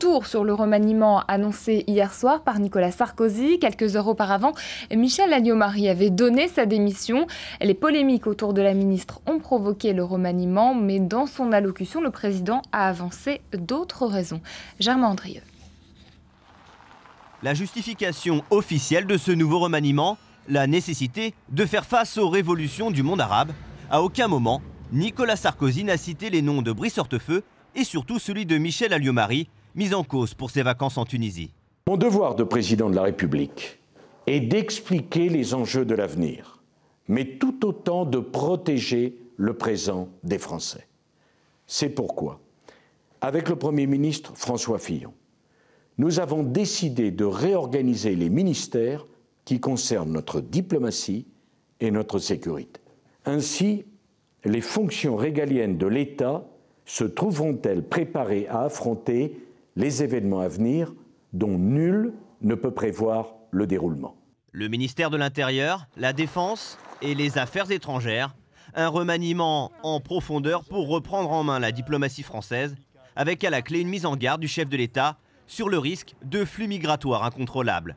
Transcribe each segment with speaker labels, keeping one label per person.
Speaker 1: retour sur le remaniement annoncé hier soir par Nicolas Sarkozy. Quelques heures auparavant, Michel Alliot-Marie avait donné sa démission. Les polémiques autour de la ministre ont provoqué le remaniement, mais dans son allocution, le président a avancé d'autres raisons. Germain Andrieux.
Speaker 2: La justification officielle de ce nouveau remaniement, la nécessité de faire face aux révolutions du monde arabe. À aucun moment, Nicolas Sarkozy n'a cité les noms de Brice Hortefeux et surtout celui de Michel Alliot-Marie, mis en cause pour ses vacances en Tunisie.
Speaker 3: Mon devoir de président de la République est d'expliquer les enjeux de l'avenir, mais tout autant de protéger le présent des Français. C'est pourquoi, avec le Premier ministre François Fillon, nous avons décidé de réorganiser les ministères qui concernent notre diplomatie et notre sécurité. Ainsi, les fonctions régaliennes de l'État se trouveront-elles préparées à affronter les événements à venir dont nul ne peut prévoir le déroulement.
Speaker 2: Le ministère de l'Intérieur, la Défense et les Affaires étrangères, un remaniement en profondeur pour reprendre en main la diplomatie française, avec à la clé une mise en garde du chef de l'État sur le risque de flux migratoires incontrôlables.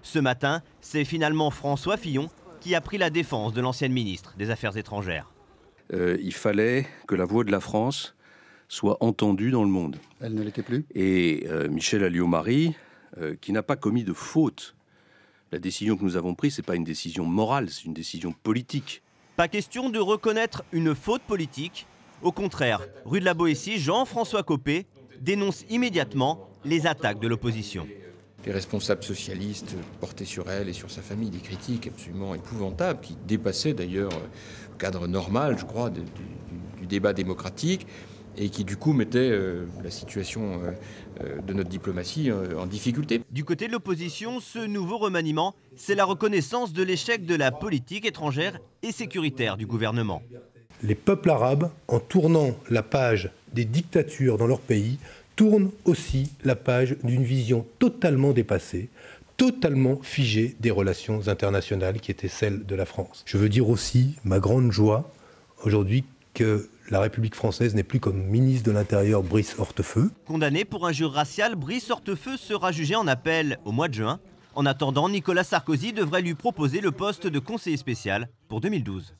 Speaker 2: Ce matin, c'est finalement François Fillon qui a pris la défense de l'ancienne ministre des Affaires étrangères.
Speaker 4: Il fallait que la voix de la France soit entendue dans le monde.
Speaker 5: Elle ne l'était plus.
Speaker 4: Et Michel Alliot-Marie, qui n'a pas commis de faute, la décision que nous avons prise, ce n'est pas une décision morale, c'est une décision politique.
Speaker 2: Pas question de reconnaître une faute politique. Au contraire, rue de la Boétie, Jean-François Copé dénonce immédiatement les attaques de l'opposition.
Speaker 5: Les responsables socialistes portaient sur elle et sur sa famille des critiques absolument épouvantables, qui dépassaient d'ailleurs le cadre normal, je crois, du débat démocratique, et qui du coup mettaient la situation de notre diplomatie en difficulté.
Speaker 2: Du côté de l'opposition, ce nouveau remaniement, c'est la reconnaissance de l'échec de la politique étrangère et sécuritaire du gouvernement.
Speaker 6: Les peuples arabes, en tournant la page des dictatures dans leur pays, tournent aussi la page d'une vision totalement dépassée, totalement figée des relations internationales qui étaient celles de la France. Je veux dire aussi ma grande joie aujourd'hui que la République française n'est plus comme ministre de l'Intérieur Brice Hortefeux.
Speaker 2: Condamné pour injure raciale, Brice Hortefeux sera jugé en appel au mois de juin. En attendant, Nicolas Sarkozy devrait lui proposer le poste de conseiller spécial pour 2012.